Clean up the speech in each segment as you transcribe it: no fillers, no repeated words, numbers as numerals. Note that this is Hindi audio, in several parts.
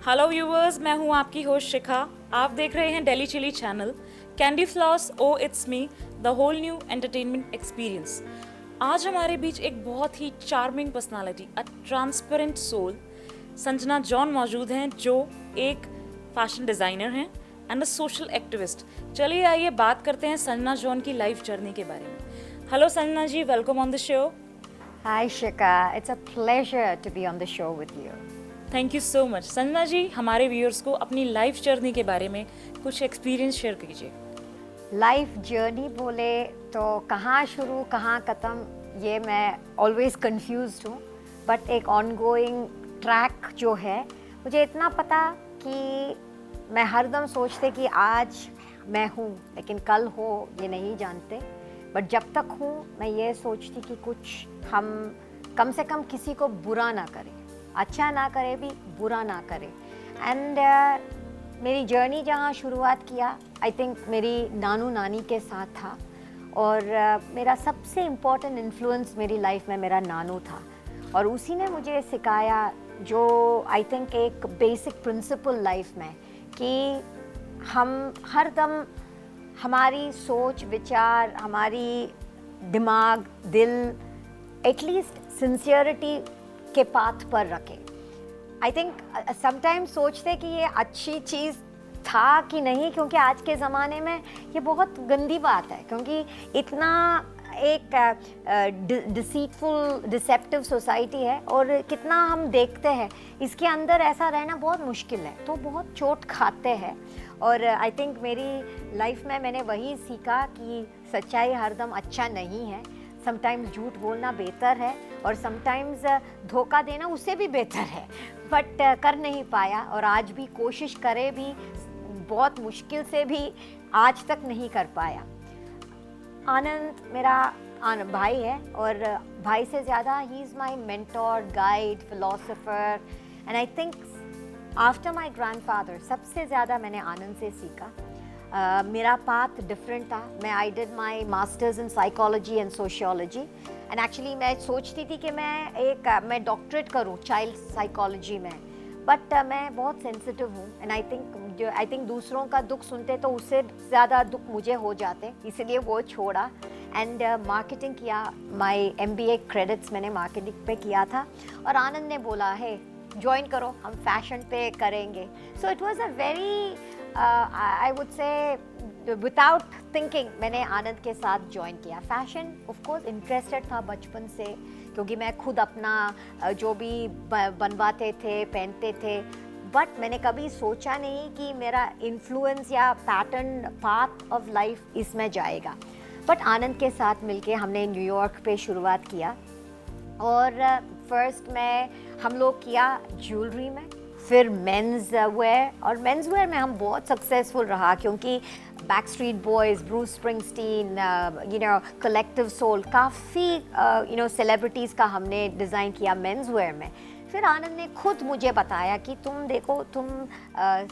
हेलो व्यूअर्स, मैं हूं आपकी होस्ट शिखा। आप देख रहे हैं Delhi chilli channel. Candy floss oh it's me, the whole new entertainment experience. आज हमारे बीच एक बहुत ही charming personality, a transparent soul, Sanjana John मौजूद हैं, जो एक फैशन डिज़ाइनर हैं एंड अ सोशल एक्टिविस्ट। चलिए आइए बात करते हैं संजना जॉन की लाइफ जर्नी के बारे में। Hello Sanjana ji, welcome on the show. Hi Shika, it's a pleasure to be on the show with you. Thank you so much. Sanjana ji, हमारे व्यूअर्स को अपनी लाइफ जर्नी के बारे में कुछ एक्सपीरियंस शेयर कीजिए। लाइफ जर्नी बोले तो कहाँ शुरू कहाँ ख़त्म ये मैं ऑलवेज कंफ्यूज्ड हूँ, बट एक ऑनगोइंग ट्रैक जो है मुझे इतना पता कि मैं हरदम सोचते कि आज मैं हूँ लेकिन कल हो ये नहीं जानते, बट जब तक हूँ मैं ये सोचती कि कुछ हम कम से कम किसी को बुरा ना करें, अच्छा ना करे भी बुरा ना करे। एंड मेरी जर्नी जहाँ शुरुआत किया आई थिंक मेरी नानू नानी के साथ था, और मेरा सबसे इम्पोर्टेंट इन्फ्लुएंस मेरी लाइफ में मेरा नानू था, और उसी ने मुझे सिखाया जो आई थिंक एक बेसिक प्रिंसिपल लाइफ में कि हम हर दम हमारी सोच विचार हमारी दिमाग दिल एटलीस्ट सिंसियरिटी के पाथ पर रखें। आई थिंक समटाइम्स सोचते कि ये अच्छी चीज़ था कि नहीं, क्योंकि आज के ज़माने में ये बहुत गंदी बात है, क्योंकि इतना एक डिसीटफुल डिसेप्टिव सोसाइटी है और कितना हम देखते हैं इसके अंदर ऐसा रहना बहुत मुश्किल है, तो बहुत चोट खाते हैं। और आई थिंक मेरी लाइफ में मैंने वही सीखा कि सच्चाई हरदम अच्छा नहीं है, समटाइम्स झूठ बोलना बेहतर है और समटाइम्स धोखा देना उससे भी बेहतर है, बट कर नहीं पाया, और आज भी कोशिश करे भी बहुत मुश्किल से भी आज तक नहीं कर पाया। आनंद मेरा भाई है, और भाई से ज़्यादा he is my mentor guide philosopher, and I think after my grandfather सबसे ज़्यादा मैंने आनंद से सीखा। मेरा पाथ डिफरेंट था। मैं did my masters in psychology and sociology, and actually मैं सोचती थी कि मैं डॉक्टरेट करूं चाइल्ड साइकोलॉजी में, बट मैं बहुत सेंसिटिव हूँ, एंड आई थिंक दूसरों का दुख सुनते तो उससे ज़्यादा दुख मुझे हो जाते, इसलिए वो छोड़ा एंड मार्केटिंग किया। माई MBA क्रेडिट्स मैंने मार्केटिंग पे किया था, और आनंद ने बोला है ज्वाइन करो, हम फैशन पे करेंगे। So it was a very I would say without thinking मैंने आनंद के साथ ज्वाइन किया। फैशन ऑफ कोर्स इंटरेस्टेड था बचपन से, क्योंकि मैं खुद अपना जो भी बनवाते थे पहनते थे, बट मैंने कभी सोचा नहीं कि मेरा इन्फ्लुएंस या पैटर्न पाथ ऑफ लाइफ इसमें जाएगा। बट आनंद के साथ मिलके हमने न्यूयॉर्क पे शुरुआत किया, और फर्स्ट में हम लोग किया ज्वेलरी में, फिर मेंस वेयर, और मेंस वेयर में हम बहुत सक्सेसफुल रहा, क्योंकि Backstreet Boys, Bruce Springsteen, Collective Soul, काफ़ी सेलिब्रिटीज़ का हमने डिज़ाइन किया मेंस वेयर में। फिर आनंद ने खुद मुझे बताया कि तुम देखो, तुम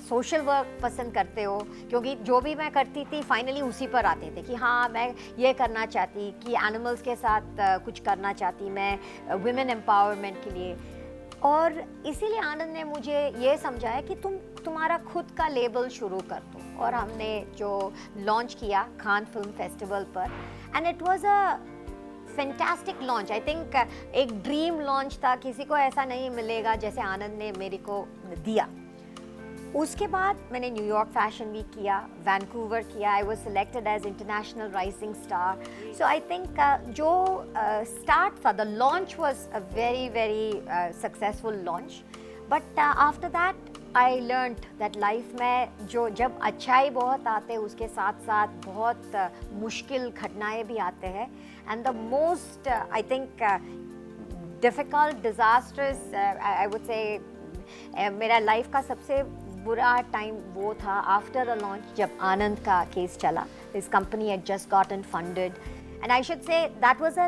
सोशल वर्क पसंद करते हो, क्योंकि जो भी मैं करती थी फाइनली उसी पर आते थे कि हाँ मैं ये करना चाहती, कि एनिमल्स के साथ कुछ करना चाहती, मैं वुमेन एम्पावरमेंट के लिए। और इसीलिए आनंद ने मुझे ये समझाया कि तुम्हारा खुद का लेबल शुरू कर दो, और हमने जो लॉन्च किया खान फिल्म फेस्टिवल पर, and it was a fantastic launch. I think एक ड्रीम लॉन्च था, किसी को ऐसा नहीं मिलेगा जैसे आनंद ने मेरे को दिया। उसके बाद मैंने न्यूयॉर्क फैशन वीक किया, वैंकूवर किया, I was selected as international rising star. So I think जो स्टार्ट था, the launch was a very successful launch, but after that I learned that life में जब अच्छाई बहुत आते हैं उसके साथ साथ बहुत मुश्किल घटनाएं भी आते हैं, and the most I think difficult disasters I would say मेरा लाइफ का सबसे बुरा टाइम वो था आफ्टर द लॉन्च, जब आनंद का केस चला। This company had just gotten funded, and I should say that was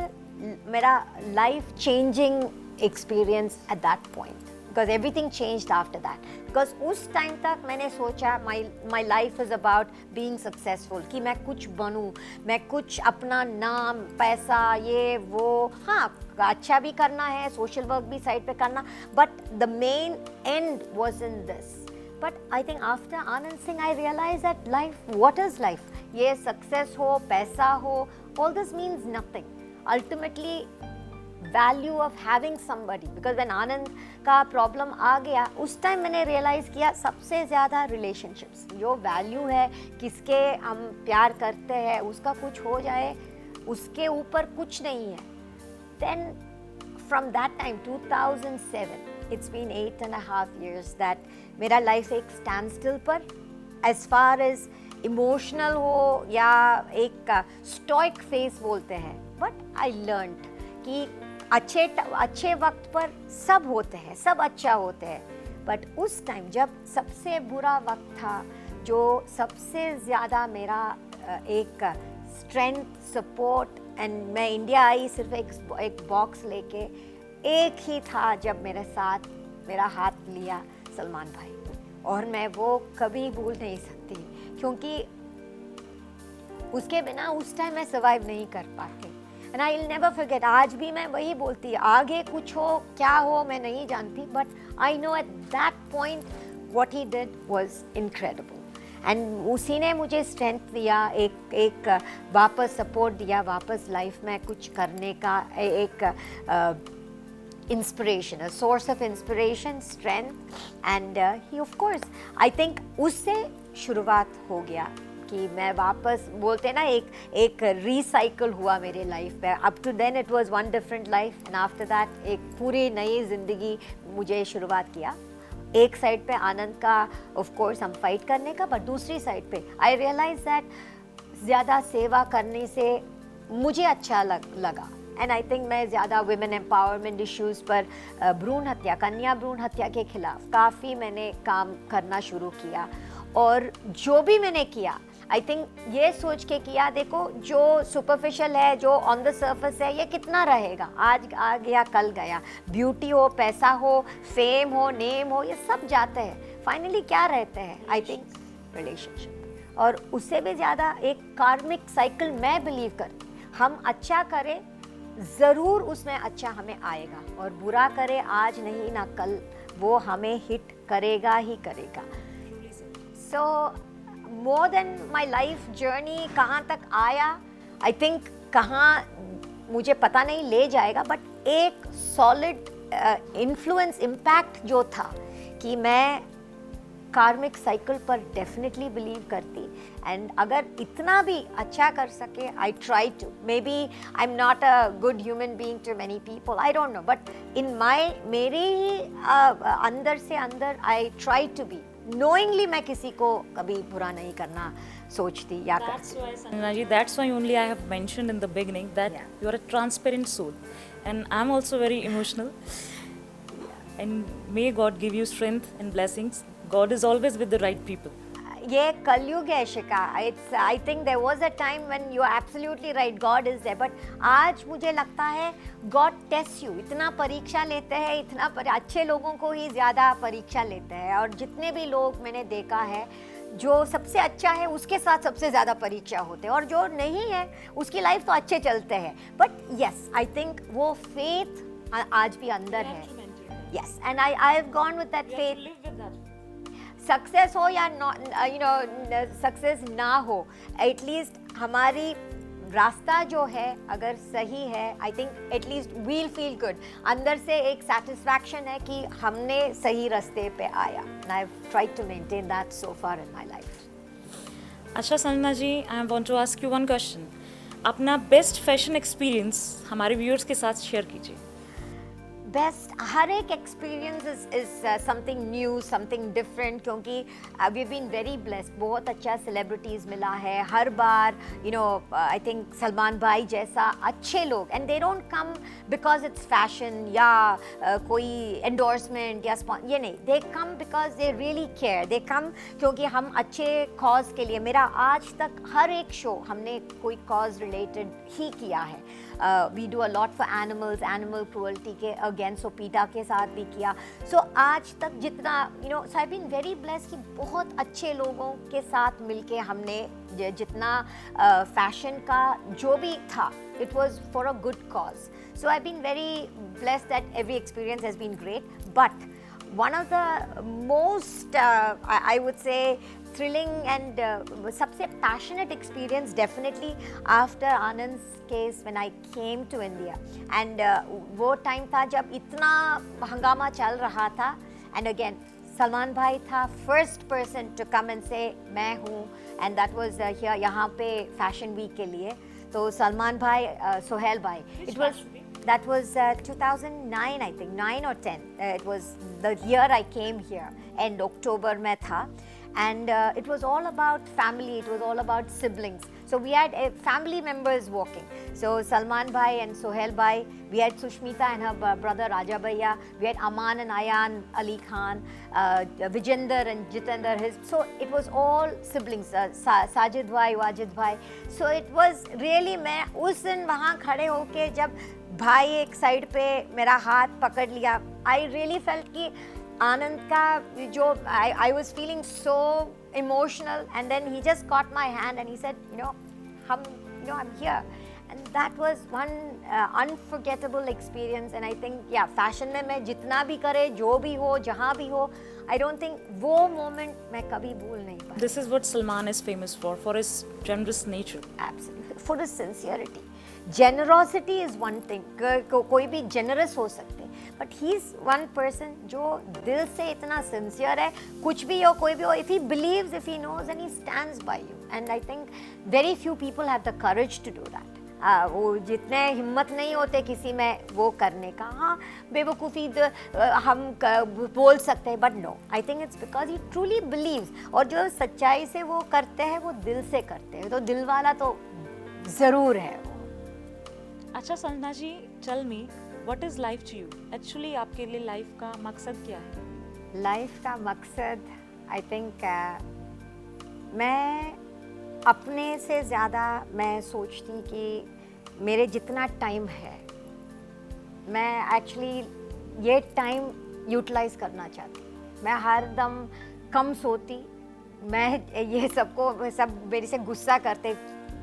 मेरा life changing experience at that point. because everything changed after that. Because उस टाइम तक मैंने सोचा my life is about being successful, कि मैं कुछ बनूं, मैं कुछ अपना नाम, पैसा, ये वो, हाँ अच्छा भी करना है, सोशल वर्क भी साइड पे करना, but the main end was in this. But I think after Anand Singh, I realized that life, what is life? ये success हो, पैसा हो, all this means nothing. Ultimately, value of having somebody. Because when Anand का problem आ गया, उस time मैंने realize किया सबसे ज़्यादा relationships. जो value है, किसके हम प्यार करते हैं, उसका कुछ हो जाए, उसके ऊपर कुछ नहीं है. Then from that time, 2007, it's been 8.5 years that मेरा life एक standstill पर, as far as emotional हो या एक stoic phase बोलते हैं, but I learned कि अच्छे वक्त पर सब होते हैं, सब अच्छा होते हैं, but उस टाइम जब सबसे बुरा वक्त था, जो सबसे ज़्यादा मेरा एक स्ट्रेंथ, सपोर्ट, एंड मैं इंडिया आई सिर्फ एक बॉक्स लेके, एक ही था जब मेरे साथ मेरा हाथ लिया सलमान भाई, और मैं वो कभी भूल नहीं सकती, क्योंकि उसके बिना उस टाइम मैं सर्वाइव नहीं कर पाती. And I will never forget. आज भी मैं वही बोलती, आगे कुछ हो क्या हो मैं नहीं जानती, but I know at that point what he did was incredible. And उसी ने मुझे स्ट्रेंथ दिया, एक वापस सपोर्ट दिया, वापस लाइफ में कुछ करने का एक inspiration, a source of inspiration, strength. And he of course, I think उससे शुरुआत हो गया कि मैं वापस, बोलते ना, एक रिसाइकल हुआ मेरे लाइफ पे. Up to then it was one different life, and after that एक पूरी नई ज़िंदगी मुझे शुरुआत किया. एक साइड पे आनंद का ऑफ कोर्स हम फाइट करने का, बट दूसरी साइड पे आई रियलाइज दैट ज़्यादा सेवा करने से मुझे अच्छा लगा. एंड आई थिंक मैं ज़्यादा वुमेन एम्पावरमेंट इश्यूज़ पर, भ्रूण हत्या, कन्या भ्रूण हत्या के खिलाफ काफ़ी मैंने काम करना शुरू किया. और जो भी मैंने किया, आई थिंक ये सोच के किया, देखो जो सुपरफिशियल है, जो ऑन द सर्फेस है, ये कितना रहेगा, आज आ गया कल गया. ब्यूटी हो, पैसा हो, फेम हो, नेम हो, ये सब जाते हैं. फाइनली क्या रहते हैं? I think relationship. और उससे भी ज़्यादा एक कार्मिक साइकिल मैं बिलीव करती, हम अच्छा करें ज़रूर उसमें अच्छा हमें आएगा, और बुरा करें आज नहीं ना कल, वो हमें हिट करेगा ही करेगा. So more than my life journey कहाँ तक आया, आई थिंक कहाँ मुझे पता नहीं ले जाएगा, बट एक सॉलिड इन्फ्लुएंस, इम्पैक्ट जो था, कि मैं कार्मिक साइकिल पर डेफिनेटली बिलीव करती. एंड अगर इतना भी अच्छा कर सके, I try to. Maybe I am not a good human being to many people, I don't know, but in मेरे ही अंदर से अंदर I try to be. Knowingly मैं किसी को कभी बुरा नहीं करना सोचती या That's why, Sanjana ji, that's why only I have mentioned in the beginning that you are a transparent soul, and I'm also very emotional. And may God give you strength and blessings. God is always with the right people. ये कलयुग है शिका. It's, I think there was a time when you are absolutely right, God is there, but आज मुझे लगता है गॉड टेस्ट यू. इतना परीक्षा लेते हैं, अच्छे लोगों को ही ज़्यादा परीक्षा लेते हैं, और जितने भी लोग मैंने देखा है, जो सबसे अच्छा है उसके साथ सबसे ज़्यादा परीक्षा होते हैं, और जो नहीं है उसकी लाइफ तो अच्छे चलते हैं. बट यस, आई थिंक वो फेथ आज भी अंदर है. Yes, and I have gone with that faith. Success हो या सक्सेस ना हो, एटलीस्ट हमारी रास्ता जो है अगर सही है, I think at least we'll feel good. अंदर से एक सेटिस्फैक्शन है कि हमने सही रास्ते पे आया. And I have tried to maintain that so far in my life. अच्छा Sanjana ji, I want to ask you one question. अपना बेस्ट फैशन एक्सपीरियंस हमारे व्यूअर्स के साथ शेयर कीजिए. बेस्ट, हर एक experience is something new, something different, क्योंकि वी बीन वेरी ब्लेस्ड. बहुत अच्छा सेलिब्रिटीज़ मिला है हर बार, आई थिंक सलमान भाई जैसा अच्छे लोग, and they don't come because it's fashion या कोई एंडोर्समेंट या ये नहीं. They come because they really care. They come क्योंकि हम अच्छे कॉज के लिए. मेरा आज तक हर एक शो हमने कोई कॉज रिलेटेड ही किया है. We do a lot for animals, animal cruelty के अगेंस्ट, सोपीटा के साथ भी किया. सो आज तक जितना so I been very blessed कि बहुत अच्छे लोगों के साथ मिलके हमने जितना फैशन का जो भी था, it was for a good cause. So I've been very blessed that every experience has been great. But one of the most, I would say, thrilling and सबसे passionate experience definitely after Anand's case when I came to India. And वो time था जब इतना हंगामा चल रहा था. And again, सलमान भाई था first person to come and say मैं हूँ, and that was here यहाँ पे Fashion Week के लिए. तो सलमान भाई, सोहेल भाई, that was 2009 I think, 9 or 10. It was the year I came here, and October में था. And it was all about family, it was all about siblings. So we had family members walking. So Salman Bhai and Sohail Bhai, we had Sushmita and her brother Raja Bhaiya, we had Aman and Ayan Ali Khan, Vijender and Jitender, so it was all siblings, Sajid Bhai, Wajid Bhai. So it was really, मैं उस दिन वहाँ खड़े होके जब भाई एक साइड पे मेरा हाथ पकड़ लिया, I really felt कि आनंद का जो I was feeling so emotional, and then he just caught my hand and he said, I'm here. And that was one unforgettable experience. And I think, fashion में मैं जितना भी करे, जो भी हो, जहाँ भी हो, I don't think वो moment मैं कभी भूल नहीं पाई. This is what Salman is famous for his generous nature. Absolutely, for his sincerity. Generosity is one thing, कोई भी generous हो सकते हैं, but he's one person जो दिल से इतना sincere है, कुछ भी हो, कोई भी हो, if he believes, if he knows, and he stands by you. And I think very few people have the courage to do that. वो जितने हिम्मत नहीं होते किसी में वो करने का. हाँ, बेवकूफ़ी हम बोल सकते हैं, but no, I think it's because he truly believes, और जो सच्चाई से वो करते हैं वो दिल से करते हैं, तो दिल वाला तो ज़रूर है वो. अच्छा Sanjana ji, tell me, what is life to you? Actually आपके लिए लाइफ का मकसद क्या है? लाइफ का मकसद, आई थिंक मैं अपने से ज़्यादा मैं सोचती कि मेरे जितना टाइम है, मैं एक्चुअली ये टाइम यूटिलाइज़ करना चाहती. मैं हर दम कम सोती. मैं ये सब मेरे से गुस्सा करते,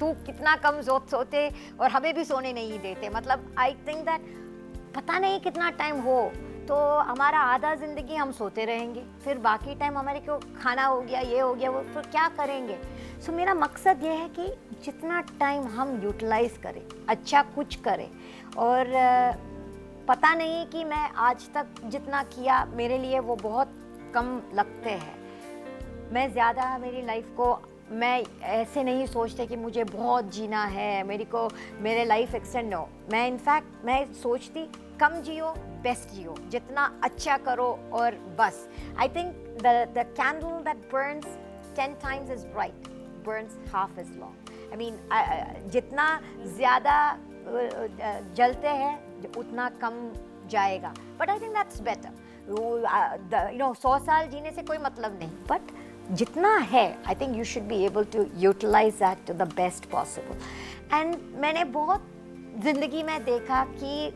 तू कितना कम सोते और हमें भी सोने नहीं देते. मतलब आई थिंक दैट पता नहीं कितना टाइम हो तो हमारा आधा ज़िंदगी हम सोते रहेंगे, फिर बाकी टाइम हमारे को खाना हो गया, ये हो गया, वो फिर क्या करेंगे. सो मेरा मकसद ये है कि जितना टाइम हम यूटिलाइज़ करें, अच्छा कुछ करें. और पता नहीं कि मैं आज तक जितना किया मेरे लिए वो बहुत कम लगते हैं. मैं ज़्यादा मेरी लाइफ को मैं ऐसे नहीं सोचते कि मुझे बहुत जीना है, मेरे लाइफ एक्सटेंड हो. मैं इनफैक्ट मैं सोचती कम जियो, बेस्ट जियो, जितना अच्छा करो और बस. I think the candle that Burns 10 times as bright burns half as long. I mean, जितना ज़्यादा जलते हैं उतना कम जाएगा. But I think that's better. 100 साल जीने से कोई मतलब नहीं, बट जितना है I think you should be able to utilize that to the best possible. And मैंने बहुत ज़िंदगी में देखा कि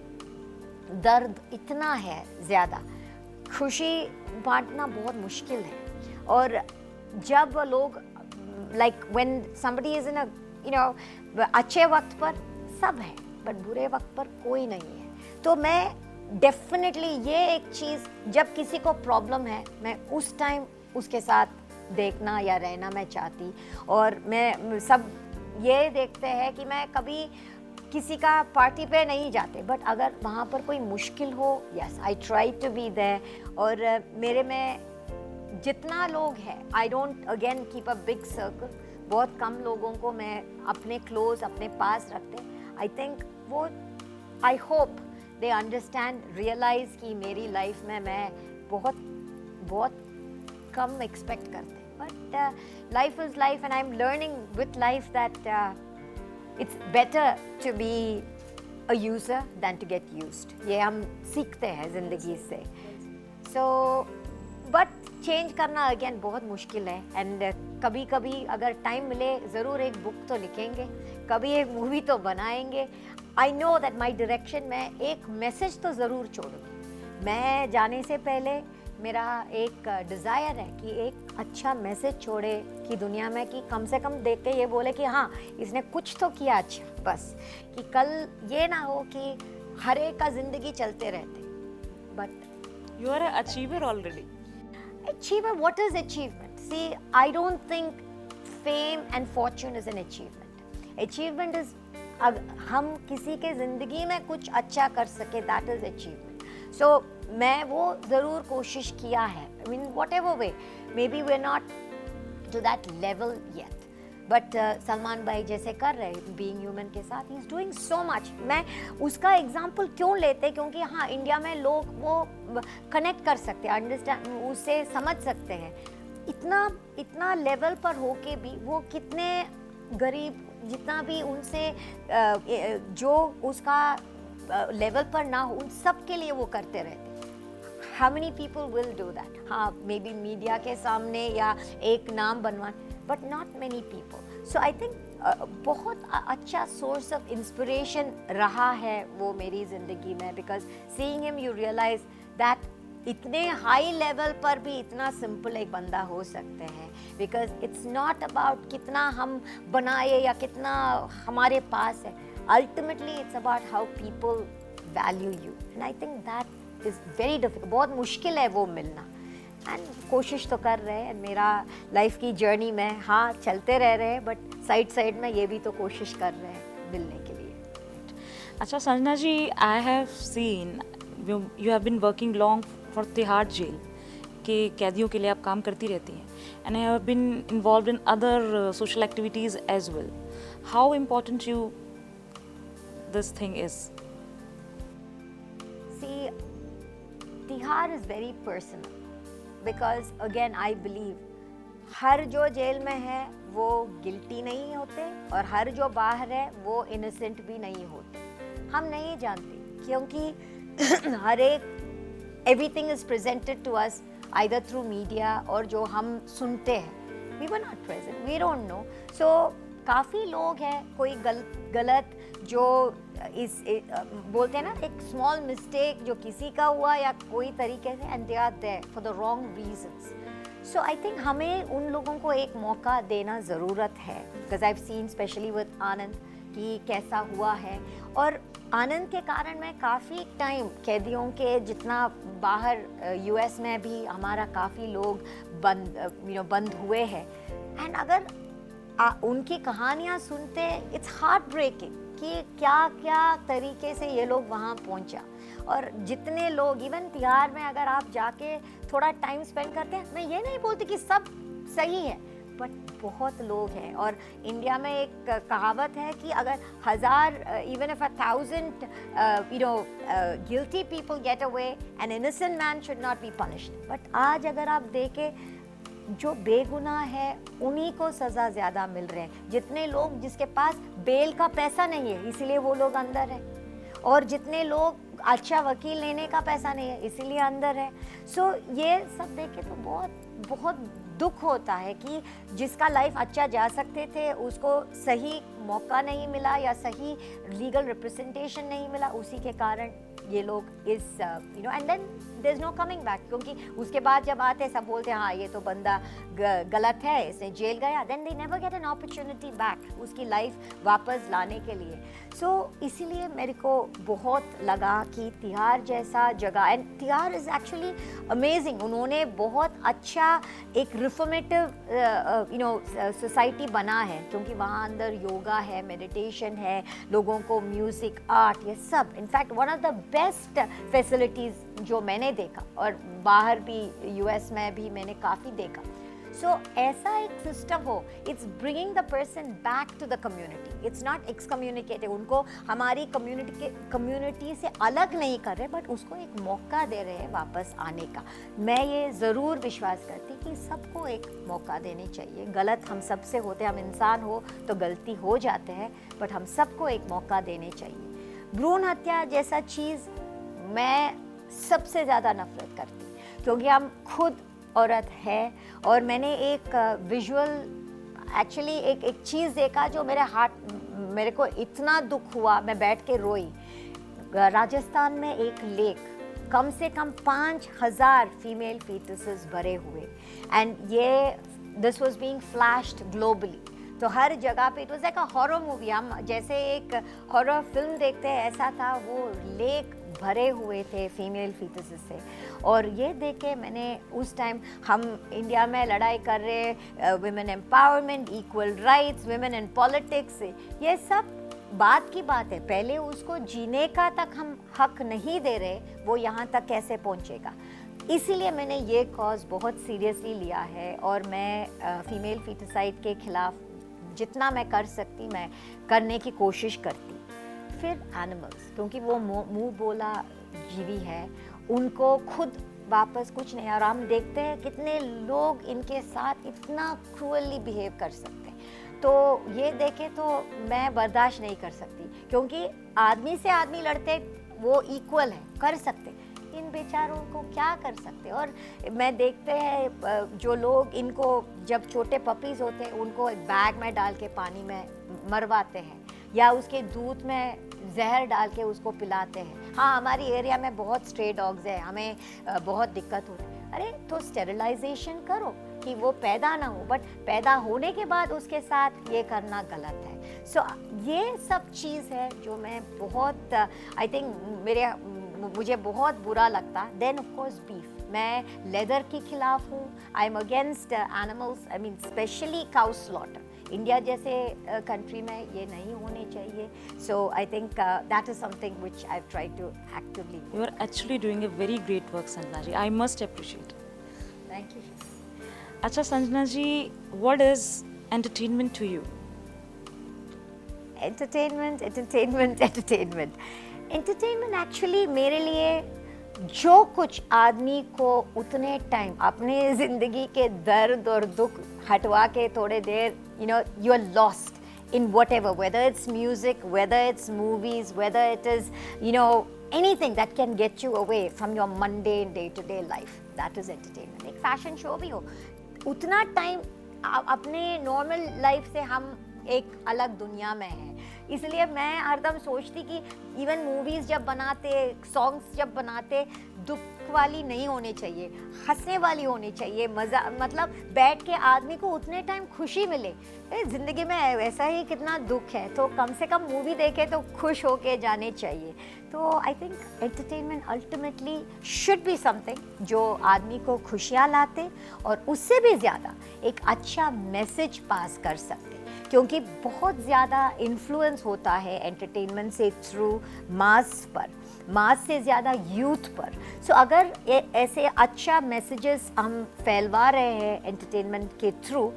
दर्द इतना है ज़्यादा, खुशी बांटना बहुत मुश्किल है. और जब लोग like when somebody is in a अच्छे वक्त पर सब है, बट बुरे वक्त पर कोई नहीं है. तो मैं डेफिनेटली ये एक चीज़, जब किसी को प्रॉब्लम है, मैं उस टाइम उसके साथ देखना या रहना मैं चाहती. और मैं सब ये देखते हैं कि मैं कभी किसी का पार्टी पे नहीं जाते, बट अगर वहाँ पर कोई मुश्किल हो, yes I try to be there. और मेरे में जितना लोग हैं, I don't again keep a big circle. बहुत कम लोगों को मैं अपने क्लोज, अपने पास रखते. आई थिंक वो, I hope they understand, realize कि मेरी लाइफ में मैं बहुत कम एक्सपेक्ट करते. But life is life, and I am learning with life that it's better to be a user than to get used. ये हम सीखते हैं ज़िंदगी से. So but change करना again बहुत मुश्किल है. and कभी कभी अगर टाइम मिले ज़रूर एक बुक तो लिखेंगे, कभी एक मूवी तो बनाएंगे। I know that my direction में एक मैसेज तो ज़रूर छोड़ूंगी। मैं जाने से पहले मेरा एक डिज़ायर है कि एक अच्छा मैसेज छोड़े कि दुनिया में, कि कम से कम देख के ये बोले कि हाँ इसने कुछ तो किया अच्छा, बस कि कल ये ना हो कि हर एक का ज़िंदगी चलते रहते। But you are a achiever already. Achievement, what is achievement? See, I don't think fame and fortune is an achievement. Achievement is हम किसी के ज़िंदगी में कुछ अच्छा कर सके, that is achievement. So मैं वो ज़रूर कोशिश किया है, I mean whatever way, maybe we're not to that level yet. But Salman भाई जैसे कर रहे हैं बीइंग ह्यूमन के साथ, he is doing so much. मैं उसका एग्जांपल क्यों लेते, क्योंकि हाँ इंडिया में लोग वो कनेक्ट कर सकते हैं, अंडरस्टैंड, उसे समझ सकते हैं। इतना लेवल पर होके भी वो कितने गरीब, जितना भी उनसे जो उसका लेवल पर ना हो, उन सब के लिए वो करते रहते। How many people will do that? हाँ, maybe मीडिया के सामने या एक नाम बनवाने, but not many people. So I think बहुत अच्छा source of inspiration रहा है वो मेरी ज़िंदगी में, because seeing him you realize that इतने हाई लेवल पर भी इतना सिंपल एक बंदा हो सकते हैं, because it's not about कितना हम बनाए या कितना हमारे पास है, ultimately it's about how people value you, and I think that is very difficult, बहुत मुश्किल है वो मिलना, एंड कोशिश तो कर रहे हैं। मेरा लाइफ की जर्नी में हाँ चलते रह रहे हैं, बट साइड में ये भी तो कोशिश कर रहे हैं मिलने के लिए। अच्छा Sanjana ji, I have seen you have been working long for Tihar jail के कैदियों के लिए आप काम करती रहती हैं, and I have been involve in other social activities as well. How important you this thing is? See, Tihar is very personal, because again I believe हर जो जेल में है वो गिल्टी नहीं होते, और हर जो बाहर है वो इनोसेंट भी नहीं होते। हम नहीं जानते, क्योंकि हर एक everything is presented to us either through media, और जो हम सुनते हैं we were not present, we don't know. So काफ़ी लोग हैं, कोई गलत जो बोलते हैं ना, एक स्मॉल मिस्टेक जो किसी का हुआ या कोई तरीके से, and they are there for the wrong reasons. So I think हमें उन लोगों को एक मौका देना ज़रूरत है, because I have seen specially with Anand कि कैसा हुआ है, और आनंद के कारण मैं काफ़ी टाइम कैदियों के जितना बाहर यूएस में भी हमारा काफ़ी लोग बंद हुए हैं, एंड अगर उनकी कहानियाँ सुनते इट्स हार्ट ब्रेकिंग कि क्या क्या तरीके से ये लोग वहाँ पहुँचा। और जितने लोग इवन तिहाड़ में अगर आप जाके थोड़ा टाइम स्पेंड करते हैं, मैं ये नहीं बोलती कि सब सही है, बट बहुत लोग हैं। और इंडिया में एक कहावत है कि अगर 1000 even if 1000 guilty people get away, an innocent man should not be punished. But आज अगर आप देखें, जो बेगुनाह है उन्हीं को सज़ा ज़्यादा मिल रहे हैं। जितने लोग जिसके पास बेल का पैसा नहीं है इसीलिए वो लोग अंदर है, और जितने लोग अच्छा वकील लेने का पैसा नहीं है इसीलिए अंदर है। सो ये सब देख के तो बहुत बहुत दुख होता है कि जिसका लाइफ अच्छा जा सकते थे उसको सही मौका नहीं मिला या सही लीगल रिप्रेजेंटेशन नहीं मिला, उसी के कारण ये लोग इस and then there is no coming back, क्योंकि उसके बाद जब आते सब बोलते हैं हाँ ये तो बंदा गलत है, इसने जेल गया, then they never get an opportunity back उसकी लाइफ वापस लाने के लिए। सो इसीलिए मेरे को बहुत लगा कि तिहाड़ जैसा जगह, and Tihar is actually amazing, उन्होंने बहुत अच्छा एक रिफॉर्मेटिव सोसाइटी बना है, क्योंकि वहाँ अंदर योगा है, मेडिटेशन है, लोगों को म्यूज़िक, आर्ट, ये सब in fact one of the best facilities जो मैंने देखा, और बाहर भी यूएस में भी मैंने काफ़ी देखा। सो ऐसा एक सिस्टम हो, it's bringing the person back to the community, it's not excommunicative, उनको हमारी कम्युनिटी से अलग नहीं कर रहे, बट उसको एक मौका दे रहे हैं वापस आने का। मैं ये ज़रूर विश्वास करती कि सबको एक मौका देने चाहिए। गलत हम सबसे होते, हम इंसान हो तो गलती हो जाते हैं, बट हम सबको एक मौका देने चाहिए। भ्रूण हत्या जैसा चीज़ मैं सबसे ज़्यादा नफरत करती, क्योंकि हम खुद औरत है, और मैंने एक विजुअल एक्चुअली एक चीज़ देखा जो मेरे मेरे को इतना दुख हुआ, मैं बैठ के रोई। राजस्थान में एक लेक, कम से कम 5,000 फीमेल फीटसेस भरे हुए, एंड ये this was being flashed globally. तो हर जगह पे it was like a horror movie, हम जैसे एक हॉरर फिल्म देखते हैं ऐसा था। वो लेक भरे हुए थे फीमेल फीटसेस से, और ये देख के मैंने उस टाइम, हम इंडिया में लड़ाई कर रहे, women empowerment, equal rights, women in politics, ये सब बात की बात है। पहले उसको जीने का तक हम हक नहीं दे रहे, वो यहाँ तक कैसे पहुँचेगा? इसीलिए मैंने ये कॉज बहुत सीरियसली लिया है, और मैं फीमेल फीटिसाइड के खिलाफ जितना मैं कर सकती मैं करने की कोशिश करती। फिर एनिमल्स, क्योंकि वो मुंह बोला जीवी है, उनको खुद वापस कुछ नहीं, और हम देखते हैं कितने लोग इनके साथ इतना क्रूअली बिहेव कर सकते हैं। तो ये देखे तो मैं बर्दाश्त नहीं कर सकती, क्योंकि आदमी से आदमी लड़ते वो इक्वल है, कर सकते, इन बेचारों को क्या कर सकते। और मैं देखते हैं जो लोग इनको जब छोटे पपीज़ होते हैं उनको एक बैग में डाल के पानी में मरवाते हैं, या उसके दूध में जहर डाल के उसको पिलाते हैं। हाँ, हमारी एरिया में बहुत स्ट्रे डॉग्स हैं, हमें बहुत दिक्कत होती है। अरे तो स्टेरिलाइजेशन करो कि वो पैदा ना हो, बट पैदा होने के बाद उसके साथ ये करना गलत है। सो ये सब चीज़ है जो मैं बहुत आई थिंक मुझे बहुत बुरा लगता। देन ऑफ कोर्स बीफ, मैं लेदर के खिलाफ हूँ। I am against animals, I mean specially cow slaughter. India जैसे कंट्री में ये नहीं होने चाहिए। So I think that is something which I try to actively. You are actually doing a very great work, Sanjana ji. I must appreciate. Thank you. अच्छा संजना जी, what is entertainment to you? Entertainment entertainment entertainment entertainment actually मेरे लिए जो कुछ आदमी को उतने टाइम अपने ज़िंदगी के दर्द और दुख हटवा के थोड़े देर, you are lost in whatever, whether it's music, whether it's movies, whether it is, anything that can get you away from your mundane day-to-day life, that is entertainment. एक फैशन शो भी हो, उतना टाइम अपने नॉर्मल लाइफ से हम एक अलग दुनिया में हैं। इसलिए मैं हरदम सोचती कि इवन मूवीज़ जब बनाते, सॉन्ग्स जब बनाते, दुख वाली नहीं होनी चाहिए, हंसने वाली होनी चाहिए। मज़ा, मतलब बैठ के आदमी को उतने टाइम खुशी मिले। ज़िंदगी में ऐसा ही कितना दुख है, तो कम से कम मूवी देखे तो खुश होके जाने चाहिए। तो I think entertainment ultimately should be something जो आदमी को खुशियाँ लाते, और उससे भी ज़्यादा एक अच्छा मैसेज पास कर सकते, क्योंकि बहुत ज़्यादा इन्फ्लुएंस होता है एंटरटेनमेंट से थ्रू मास पर, मास से ज़्यादा यूथ पर। सो अगर ऐसे अच्छा मैसेजेस हम फैलवा रहे हैं एंटरटेनमेंट के थ्रू,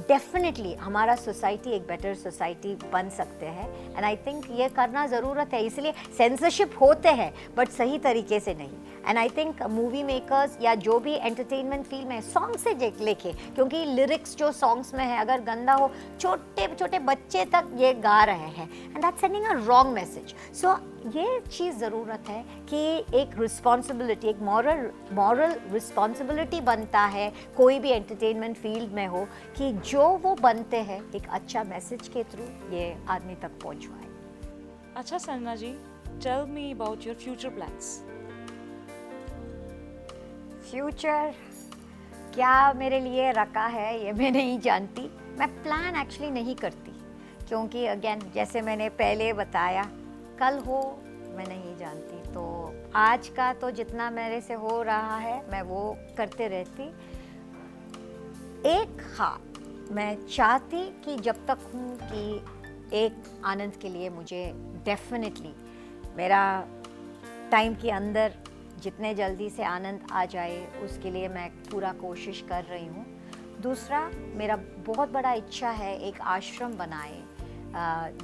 डेफिनेटली हमारा सोसाइटी एक बेटर सोसाइटी बन सकते हैं। एंड आई थिंक ये करना ज़रूरत है। इसलिए सेंसरशिप होते हैं बट सही तरीके से नहीं। And I think movie makers या जो भी एंटरटेनमेंट फील्ड में सॉन्ग से लिखे, क्योंकि लिरिक्स जो सॉन्ग्स में है अगर गंदा हो, छोटे छोटे बच्चे तक ये गा रहे हैं, and that's sending a wrong message. So ये चीज़ ज़रूरत है कि एक रिस्पॉन्सिबिलिटी, एक मॉरल रिस्पॉन्सिबिलिटी बनता है कोई भी एंटरटेनमेंट फील्ड में हो, कि जो वो बनते हैं एक अच्छा मैसेज के थ्रू ये आदमी तक पहुंचवाए। अच्छा Sanjana ji, tell me about your future plans. Future क्या मेरे लिए रखा है ये मैं नहीं जानती। मैं प्लान एक्चुअली नहीं करती, क्योंकि अगेन जैसे मैंने पहले बताया, कल हो मैं नहीं जानती। तो आज का तो जितना मेरे से हो रहा है मैं वो करते रहती। एक हाँ, मैं चाहती कि जब तक हूँ कि एक आनंद के लिए मुझे डेफिनेटली मेरा टाइम के अंदर जितने जल्दी से आनंद आ जाए उसके लिए मैं पूरा कोशिश कर रही हूँ। दूसरा, मेरा बहुत बड़ा इच्छा है एक आश्रम बनाए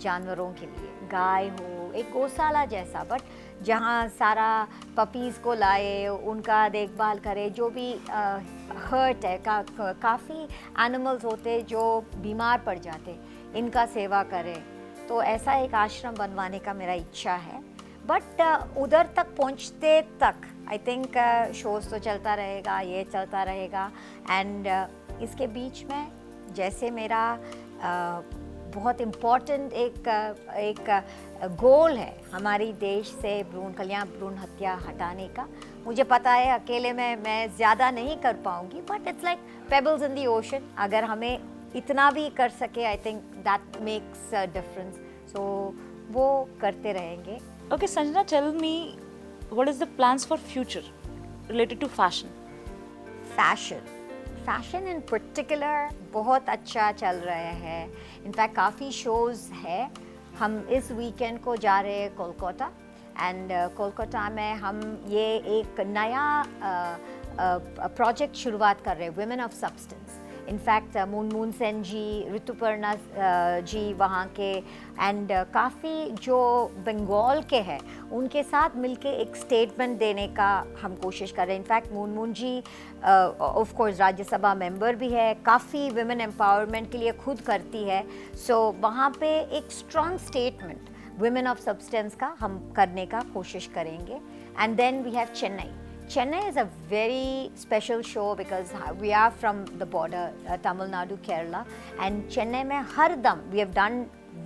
जानवरों के लिए, गाय हो, एक गौशाला जैसा, बट जहाँ सारा पपीज़ को लाए, उनका देखभाल करे, जो भी हर्ट है, काफ़ी एनिमल्स होते जो बीमार पड़ जाते, इनका सेवा करे। तो ऐसा एक आश्रम बनवाने का मेरा इच्छा है। बट उधर तक पहुँचते तक आई थिंक शोज़ तो चलता रहेगा, ये चलता रहेगा। एंड इसके बीच में जैसे मेरा बहुत इम्पोर्टेंट एक गोल है हमारी देश से भ्रूण हत्या हटाने का। मुझे पता है अकेले में मैं ज़्यादा नहीं कर पाऊँगी, but it's like pebbles in the ocean. अगर हमें इतना भी कर सके, I think that makes a difference. So वो करते रहेंगे। Okay, Sanjana, tell me, what is the plans for future related to fashion? Fashion in particular बहुत अच्छा चल रहा है। इनफैक्ट काफ़ी शोज़ है। हम इस वीकेंड को जा रहे हैं कोलकाता, एंड कोलकाता में हम ये एक नया प्रोजेक्ट शुरुआत कर रहे हैं, women of substance. In fact Moon Sen ji, Rituparna ji वहाँ के, एंड काफ़ी जो बंगाल के हैं उनके साथ मिलके एक स्टेटमेंट देने का हम कोशिश कर रहे हैं। इनफैक्ट मून जी ऑफ कोर्स राज्यसभा मेंबर भी है, काफ़ी वुमेन एम्पावरमेंट के लिए खुद करती है। सो वहाँ पे एक strong statement women of substance का हम करने का कोशिश करेंगे। And then we have Chennai is a very special show because we are from the border, Tamil Nadu, Kerala, and Chennai में हर दम we have done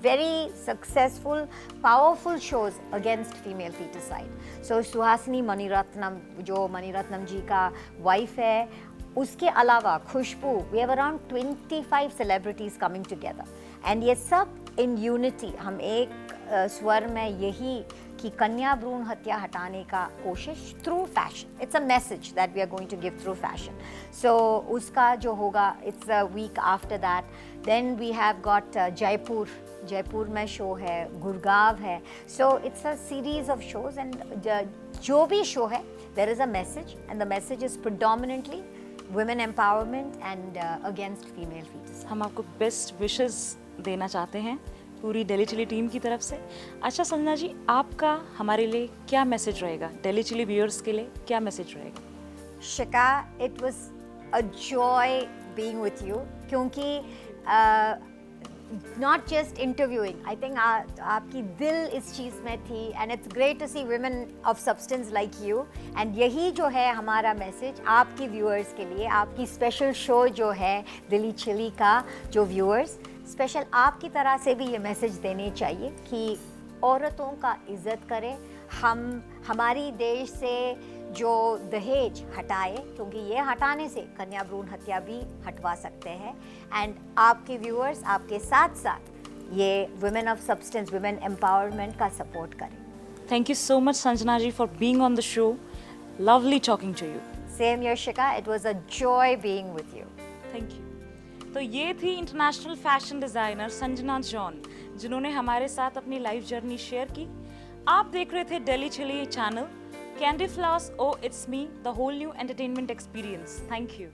very successful, powerful shows against female feticide. So Suhasini Mani Ratnam, जो मणिरत्नम जी का wife है, उसके अलावा खुशबू, we have around 25 celebrities coming together, and ये सब in unity हम एक स्वर में यही कि कन्या भ्रूण हत्या हटाने का कोशिश through fashion. It's a message that we are going to give through fashion. So उसका जो होगा, it's a week after that. Then we have got Jaipur में शो है, गुड़गांव है। So it's a series of shows, and जो भी शो है there is a message, and the message is predominantly women empowerment and against female foetus. हम आपको बेस्ट विशेस देना चाहते हैं पूरी डेली चिली टीम की तरफ से। अच्छा संजना जी, आपका हमारे लिए क्या मैसेज रहेगा, डेली चिली व्यूअर्स के लिए क्या मैसेज रहेगा? Shikha, it was a joy being with you, क्योंकि not just interviewing, I think आपकी दिल इस चीज़ में थी, and it's great to see women of substance like you. And यही जो है हमारा मैसेज आपकी व्यूअर्स के लिए, आपकी स्पेशल शो जो है दिल्ली चिली का, जो व्यूअर्स स्पेशल आपकी तरह से भी ये मैसेज देने चाहिए कि औरतों का इज़्ज़त करें। हमारी देश से जो दहेज हटाए, क्योंकि ये हटाने से कन्या भ्रूण हत्या भी हटवा सकते हैं। एंड आपके व्यूअर्स आपके साथ साथ ये women of substance, women empowerment का सपोर्ट करें। Thank you so much Sanjana ji for being on the show. Lovely talking to you. Same Yashika, it was a joy being with you. Thank you. तो ये थी international fashion designer Sanjana John, जिन्होंने हमारे साथ अपनी लाइफ जर्नी शेयर की। आप देख रहे थे Daily Chilli channel, candy floss oh it's me, the whole new entertainment experience. Thank you.